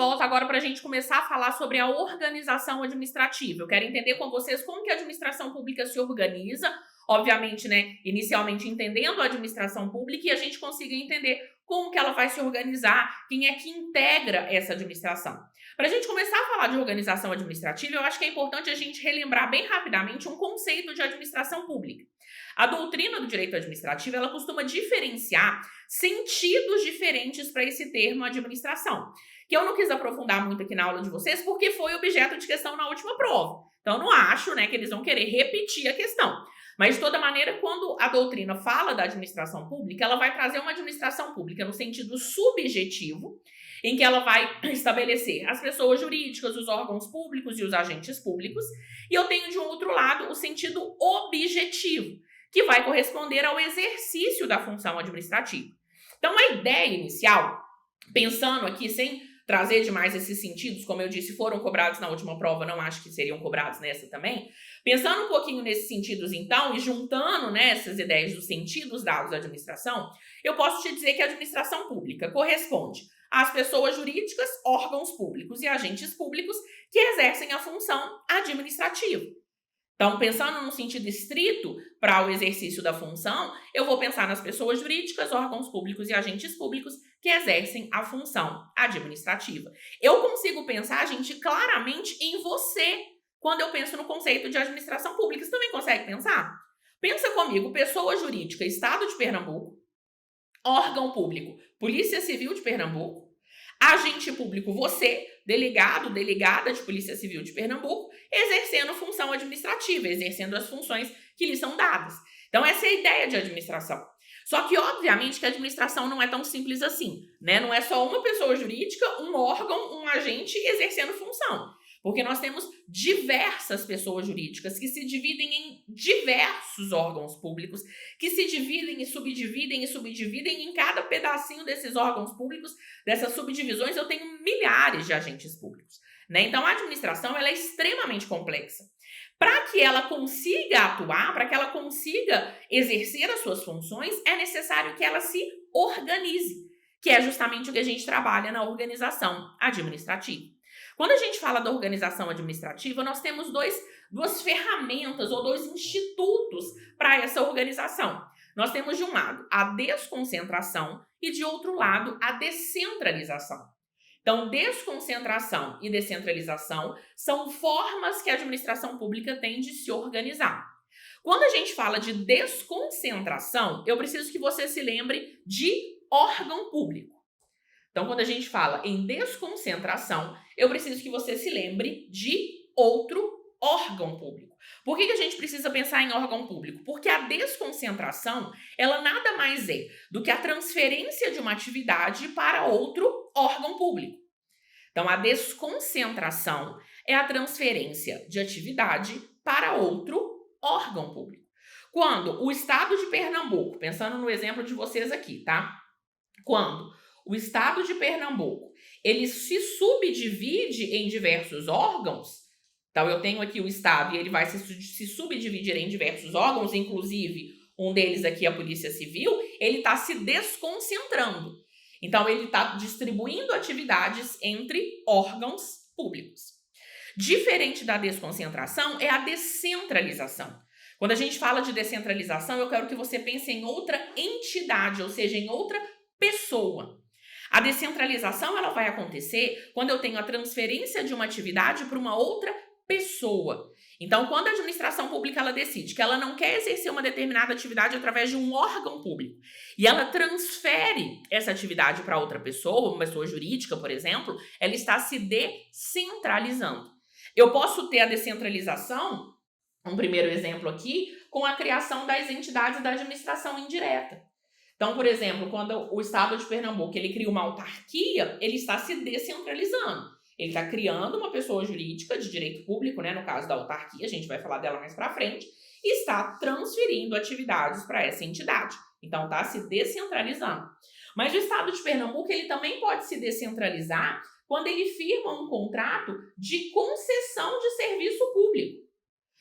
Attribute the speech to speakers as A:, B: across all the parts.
A: volta agora para a gente começar a falar sobre a organização administrativa. Eu quero entender com vocês como que a administração pública se organiza, obviamente, né, inicialmente entendendo a administração pública e a gente consiga entender como que ela vai se organizar, quem é que integra essa administração. Para a gente começar a falar de organização administrativa, eu acho que é importante a gente relembrar bem rapidamente um conceito de administração pública. A doutrina do direito administrativo, ela costuma diferenciar sentidos diferentes para esse termo administração, que eu não quis aprofundar muito aqui na aula de vocês, porque foi objeto de questão na última prova. Então, eu não acho, né, que eles vão querer repetir a questão. Mas, de toda maneira, quando a doutrina fala da administração pública, ela vai trazer uma administração pública no sentido subjetivo, em que ela vai estabelecer as pessoas jurídicas, os órgãos públicos e os agentes públicos. E eu tenho, de um outro lado, o sentido objetivo, que vai corresponder ao exercício da função administrativa. Então, a ideia inicial, pensando aqui sem trazer demais esses sentidos, como eu disse, foram cobrados na última prova, não acho que seriam cobrados nessa também. Pensando um pouquinho nesses sentidos, então, e juntando, né, essas ideias dos sentidos dados à administração, eu posso te dizer que a administração pública corresponde às pessoas jurídicas, órgãos públicos e agentes públicos que exercem a função administrativa. Então, pensando no sentido estrito para o exercício da função, eu vou pensar nas pessoas jurídicas, órgãos públicos e agentes públicos que exercem a função administrativa. Eu consigo pensar, gente, claramente em você quando eu penso no conceito de administração pública. Você também consegue pensar? Pensa comigo, pessoa jurídica, Estado de Pernambuco, órgão público, Polícia Civil de Pernambuco, agente público, você, delegado, delegada de Polícia Civil de Pernambuco, exercendo função administrativa, exercendo as funções que lhe são dadas. Então, essa é a ideia de administração. Só que, obviamente, que a administração não é tão simples assim, né? Não é só uma pessoa jurídica, um órgão, um agente exercendo função. Porque nós temos diversas pessoas jurídicas que se dividem em diversos órgãos públicos, que se dividem e subdividem em cada pedacinho desses órgãos públicos, dessas subdivisões, eu tenho milhares de agentes públicos, né? Então, a administração ela é extremamente complexa. Para que ela consiga atuar, para que ela consiga exercer as suas funções, é necessário que ela se organize, que é justamente o que a gente trabalha na organização administrativa. Quando a gente fala da organização administrativa, nós temos duas ferramentas ou dois institutos para essa organização. Nós temos, de um lado, a desconcentração e, de outro lado, a descentralização. Então, desconcentração e descentralização são formas que a administração pública tem de se organizar. Quando a gente fala de desconcentração, eu preciso que você se lembre de órgão público. Então, quando a gente fala em desconcentração, eu preciso que você se lembre de outro órgão público. Por que a gente precisa pensar em órgão público? Porque a desconcentração, ela nada mais é do que a transferência de uma atividade para outro órgão público. Então, a desconcentração é a transferência de atividade para outro órgão público. Quando o Estado de Pernambuco, pensando no exemplo de vocês aqui, tá? Quando o Estado de Pernambuco, ele se subdivide em diversos órgãos. Então, eu tenho aqui o Estado e ele vai se subdividir em diversos órgãos, inclusive um deles aqui, a Polícia Civil, ele está se desconcentrando. Então, ele está distribuindo atividades entre órgãos públicos. Diferente da desconcentração é a descentralização. Quando a gente fala de descentralização, eu quero que você pense em outra entidade, ou seja, em outra pessoa. A descentralização ela vai acontecer quando eu tenho a transferência de uma atividade para uma outra pessoa. Então, quando a administração pública ela decide que ela não quer exercer uma determinada atividade através de um órgão público e ela transfere essa atividade para outra pessoa, uma pessoa jurídica, por exemplo, ela está se descentralizando. Eu posso ter a descentralização, um primeiro exemplo aqui, com a criação das entidades da administração indireta. Então, por exemplo, quando o Estado de Pernambuco ele cria uma autarquia, ele está se descentralizando. Ele está criando uma pessoa jurídica de direito público, né, no caso da autarquia, a gente vai falar dela mais para frente, e está transferindo atividades para essa entidade. Então, está se descentralizando. Mas o Estado de Pernambuco ele também pode se descentralizar quando ele firma um contrato de concessão de serviço público.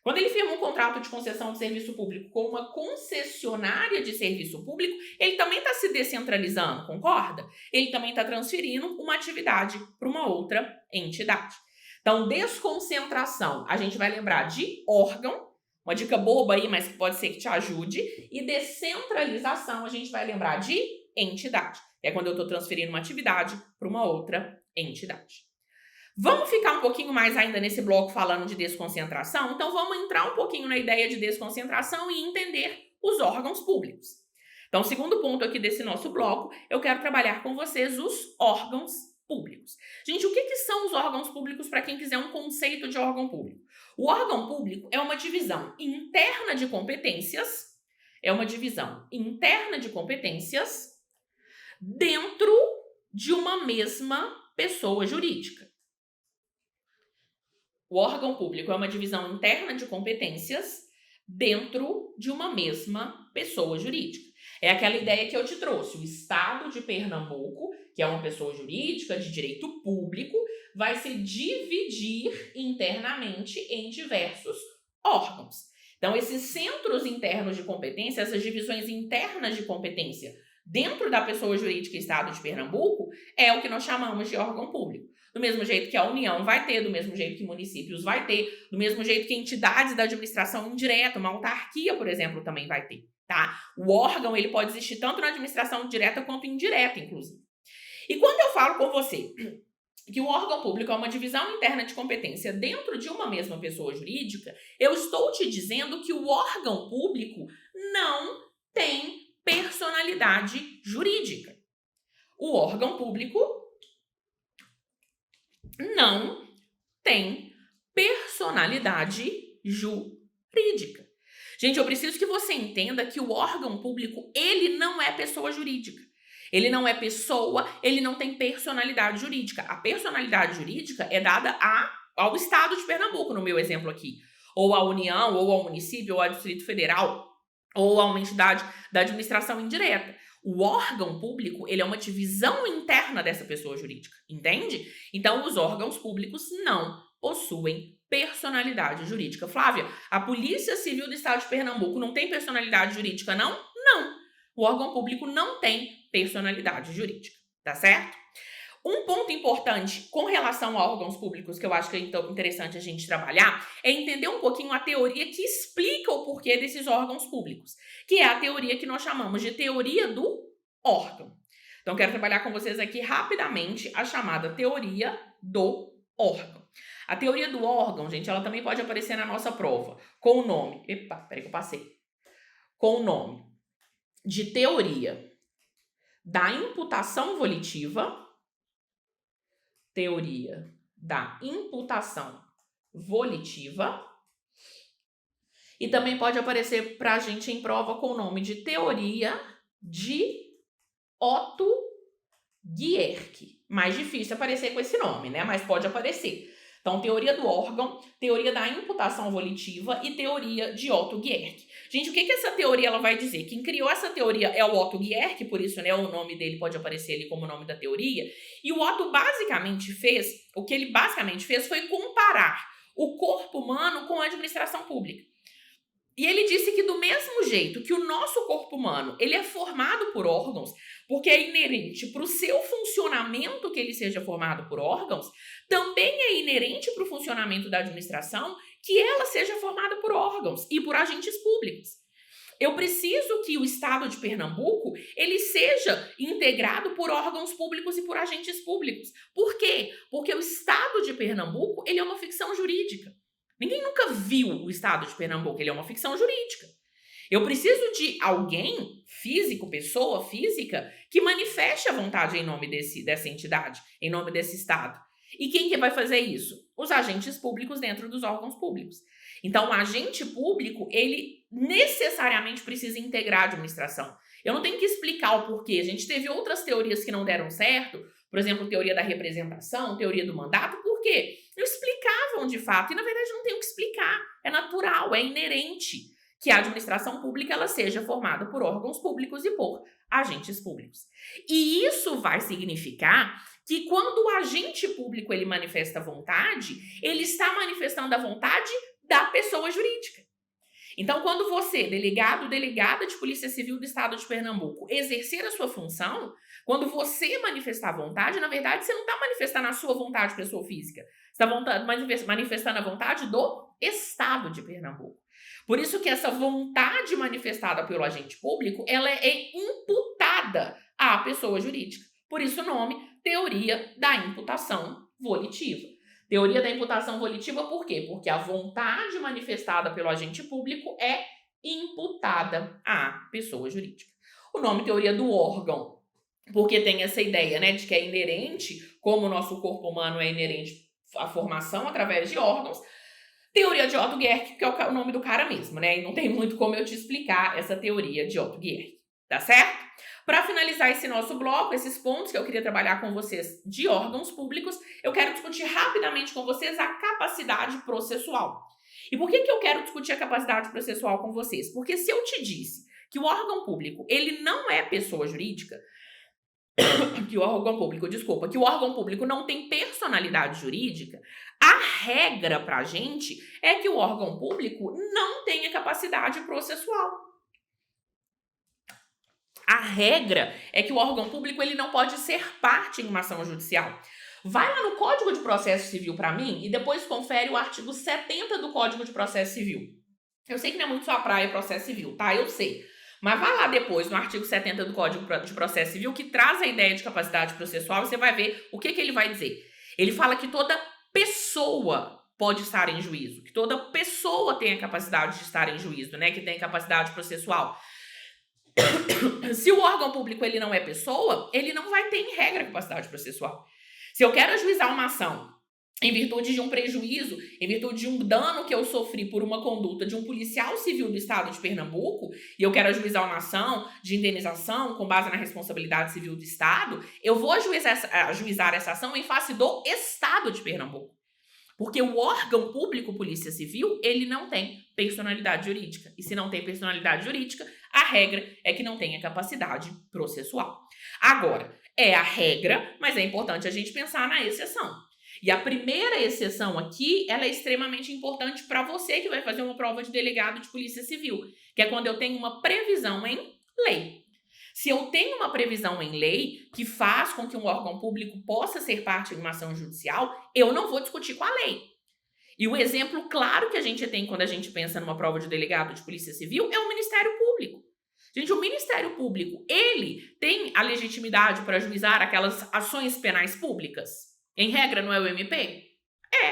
A: Quando ele firma um contrato de concessão de serviço público com uma concessionária de serviço público, ele também está se descentralizando, concorda? Ele também está transferindo uma atividade para uma outra entidade. Então, desconcentração, a gente vai lembrar de órgão, uma dica boba aí, mas que pode ser que te ajude, e descentralização, a gente vai lembrar de entidade. É quando eu estou transferindo uma atividade para uma outra entidade. Vamos ficar um pouquinho mais ainda nesse bloco falando de desconcentração? Então, vamos entrar um pouquinho na ideia de desconcentração e entender os órgãos públicos. Então, o segundo ponto aqui desse nosso bloco, eu quero trabalhar com vocês os órgãos públicos. Gente, o que são os órgãos públicos para quem quiser um conceito de órgão público? O órgão público é uma divisão interna de competências, dentro de uma mesma pessoa jurídica. O órgão público é uma divisão interna de competências dentro de uma mesma pessoa jurídica. É aquela ideia que eu te trouxe. O Estado de Pernambuco, que é uma pessoa jurídica de direito público, vai se dividir internamente em diversos órgãos. Então, esses centros internos de competência, essas divisões internas de competência dentro da pessoa jurídica Estado de Pernambuco, é o que nós chamamos de órgão público. Do mesmo jeito que a União vai ter, do mesmo jeito que municípios vai ter, do mesmo jeito que entidades da administração indireta, uma autarquia, por exemplo, também vai ter, tá? O órgão, ele pode existir tanto na administração direta quanto indireta, inclusive. E quando eu falo com você que o órgão público é uma divisão interna de competência dentro de uma mesma pessoa jurídica, eu estou te dizendo que o órgão público não tem personalidade jurídica. O órgão público não tem personalidade jurídica. Gente, eu preciso que você entenda que o órgão público, ele não é pessoa jurídica. Ele não é pessoa, ele não tem personalidade jurídica. A personalidade jurídica é dada ao Estado de Pernambuco, no meu exemplo aqui. Ou à União, ou ao município, ou ao Distrito Federal, ou a uma entidade da administração indireta. O órgão público, ele é uma divisão interna dessa pessoa jurídica, entende? Então, os órgãos públicos não possuem personalidade jurídica. Flávia, a Polícia Civil do Estado de Pernambuco não tem personalidade jurídica, não? Não. O órgão público não tem personalidade jurídica, tá certo? Um ponto importante com relação a órgãos públicos que eu acho que é interessante a gente trabalhar é entender um pouquinho a teoria que explica o porquê desses órgãos públicos, que é a teoria que nós chamamos de teoria do órgão. Então, quero trabalhar com vocês aqui rapidamente a chamada teoria do órgão. A teoria do órgão, gente, ela também pode aparecer na nossa prova com o nome... Epa, peraí que eu passei. Com o nome de teoria da imputação volitiva, teoria da imputação volitiva, e também pode aparecer para a gente em prova com o nome de teoria de Otto Guiercke. Mais difícil aparecer com esse nome, né? Mas pode aparecer. Então, teoria do órgão, teoria da imputação volitiva e teoria de Otto Guiercke. Gente, o que essa teoria ela vai dizer? Quem criou essa teoria é o Otto Guiercke, por isso, né, o nome dele pode aparecer ali como nome da teoria. E o Otto o que ele basicamente fez foi comparar o corpo humano com a administração pública. E ele disse que do mesmo jeito que o nosso corpo humano, ele é formado por órgãos, porque é inerente para o seu funcionamento que ele seja formado por órgãos, também é inerente para o funcionamento da administração que ela seja formada por órgãos e por agentes públicos. Eu preciso que o Estado de Pernambuco, ele seja integrado por órgãos públicos e por agentes públicos. Por quê? Porque o Estado de Pernambuco, ele é uma ficção jurídica. Ninguém nunca viu o Estado de Pernambuco, ele é uma ficção jurídica. Eu preciso de alguém físico, pessoa física, que manifeste a vontade em nome dessa entidade, em nome desse Estado. E quem que vai fazer isso? Os agentes públicos dentro dos órgãos públicos. Então, o agente público, ele necessariamente precisa integrar a administração. Eu não tenho que explicar o porquê. A gente teve outras teorias que não deram certo, por exemplo, teoria da representação, teoria do mandato, por quê? Eles explicavam de fato, e na verdade não tem o que explicar. É natural, é inerente que a administração pública ela seja formada por órgãos públicos e por agentes públicos. E isso vai significar que quando o agente público ele manifesta vontade, ele está manifestando a vontade da pessoa jurídica. Então, quando você, delegado, delegada de Polícia Civil do Estado de Pernambuco, exercer a sua função, quando você manifestar vontade, na verdade, você não está manifestando a sua vontade, pessoa física. Você está manifestando a vontade do Estado de Pernambuco. Por isso que essa vontade manifestada pelo agente público, ela é imputada à pessoa jurídica. Por isso o nome, teoria da imputação volitiva. Teoria da imputação volitiva por quê? Porque a vontade manifestada pelo agente público é imputada à pessoa jurídica. O nome teoria do órgão, porque tem essa ideia, né, de que é inerente, como o nosso corpo humano é inerente à formação através de órgãos. Teoria de Otto Guericke, que é o nome do cara mesmo, né? E não tem muito como eu te explicar essa teoria de Otto Guericke, tá certo? Para finalizar esse nosso bloco, esses pontos que eu queria trabalhar com vocês de órgãos públicos, eu quero discutir rapidamente com vocês a capacidade processual. E por que eu quero discutir a capacidade processual com vocês? Porque se eu te disse que o órgão público, ele não é pessoa jurídica, que o órgão público não tem personalidade jurídica, a regra pra gente é que o órgão público não tenha capacidade processual. A regra é que o órgão público ele não pode ser parte em uma ação judicial. Vai lá no Código de Processo Civil para mim e depois confere o artigo 70 do Código de Processo Civil. Eu sei que não é muito sua praia processo civil, tá? Eu sei. Mas vai lá depois no artigo 70 do Código de Processo Civil que traz a ideia de capacidade processual e você vai ver o que ele vai dizer. Ele fala que toda pessoa pode estar em juízo, que toda pessoa tem a capacidade de estar em juízo, né? Que tem capacidade processual. Se o órgão público ele não é pessoa, ele não vai ter, em regra, capacidade processual. Se eu quero ajuizar uma ação em virtude de um prejuízo, em virtude de um dano que eu sofri por uma conduta de um policial civil do Estado de Pernambuco, e eu quero ajuizar uma ação de indenização com base na responsabilidade civil do Estado, eu vou ajuizar essa ação em face do Estado de Pernambuco. Porque o órgão público, Polícia Civil, ele não tem personalidade jurídica. E se não tem personalidade jurídica, a regra é que não tenha capacidade processual. Agora, é a regra, mas é importante a gente pensar na exceção. E a primeira exceção aqui, ela é extremamente importante para você que vai fazer uma prova de delegado de Polícia Civil, que é quando eu tenho uma previsão em lei. Se eu tenho uma previsão em lei que faz com que um órgão público possa ser parte de uma ação judicial, eu não vou discutir com a lei. E o exemplo claro que a gente tem quando a gente pensa numa prova de delegado de Polícia Civil é o Ministério Público. Gente, o Ministério Público, ele tem a legitimidade para ajuizar aquelas ações penais públicas? Em regra, não é o MP? É.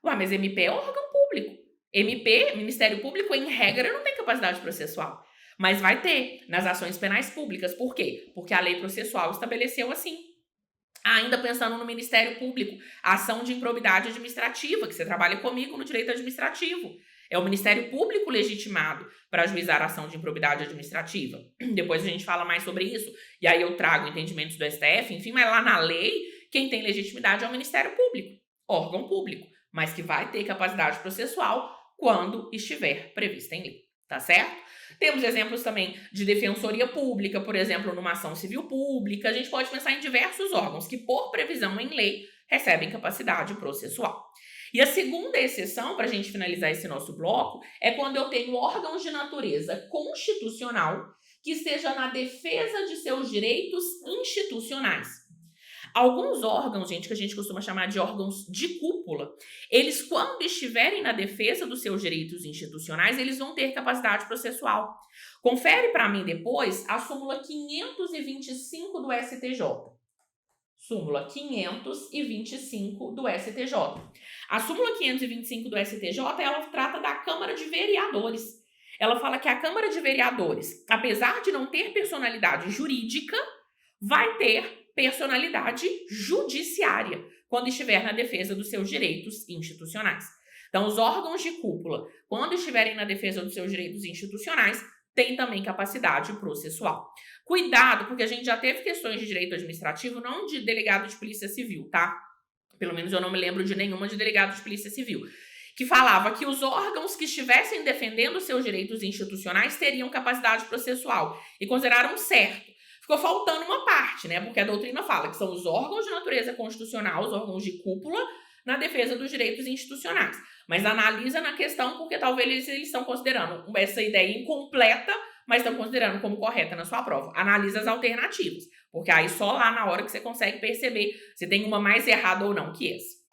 A: Ué, mas MP é órgão público. MP, Ministério Público, em regra, não tem capacidade processual. Mas vai ter nas ações penais públicas. Por quê? Porque a lei processual estabeleceu assim. Ainda pensando no Ministério Público, a ação de improbidade administrativa, que você trabalha comigo no direito administrativo. É o Ministério Público legitimado para ajuizar a ação de improbidade administrativa. Depois a gente fala mais sobre isso. E aí eu trago entendimentos do STF, enfim, mas lá na lei, quem tem legitimidade é o Ministério Público, órgão público, mas que vai ter capacidade processual quando estiver prevista em lei, tá certo? Temos exemplos também de defensoria pública, por exemplo, numa ação civil pública. A gente pode pensar em diversos órgãos que, por previsão em lei, recebem capacidade processual. E a segunda exceção, para a gente finalizar esse nosso bloco, é quando eu tenho órgãos de natureza constitucional que esteja na defesa de seus direitos institucionais. Alguns órgãos, gente, que a gente costuma chamar de órgãos de cúpula, eles, quando estiverem na defesa dos seus direitos institucionais, eles vão ter capacidade processual. Confere para mim depois a súmula 525 do STJ. Súmula 525 do STJ. A súmula 525 do STJ, ela trata da Câmara de Vereadores. Ela fala que a Câmara de Vereadores, apesar de não ter personalidade jurídica, vai ter personalidade judiciária quando estiver na defesa dos seus direitos institucionais. Então, os órgãos de cúpula, quando estiverem na defesa dos seus direitos institucionais, têm também capacidade processual. Cuidado, porque a gente já teve questões de direito administrativo, não de delegado de polícia civil, tá? Pelo menos eu não me lembro de nenhuma de delegado de polícia civil, que falava que os órgãos que estivessem defendendo seus direitos institucionais teriam capacidade processual e consideraram certo. Ficou faltando uma parte, né? Porque a doutrina fala que são os órgãos de natureza constitucional, os órgãos de cúpula, na defesa dos direitos institucionais. Mas analisa na questão porque talvez eles estão considerando essa ideia incompleta, mas estão considerando como correta na sua prova. Analisa as alternativas, porque aí só lá na hora que você consegue perceber se tem uma mais errada ou não que essa.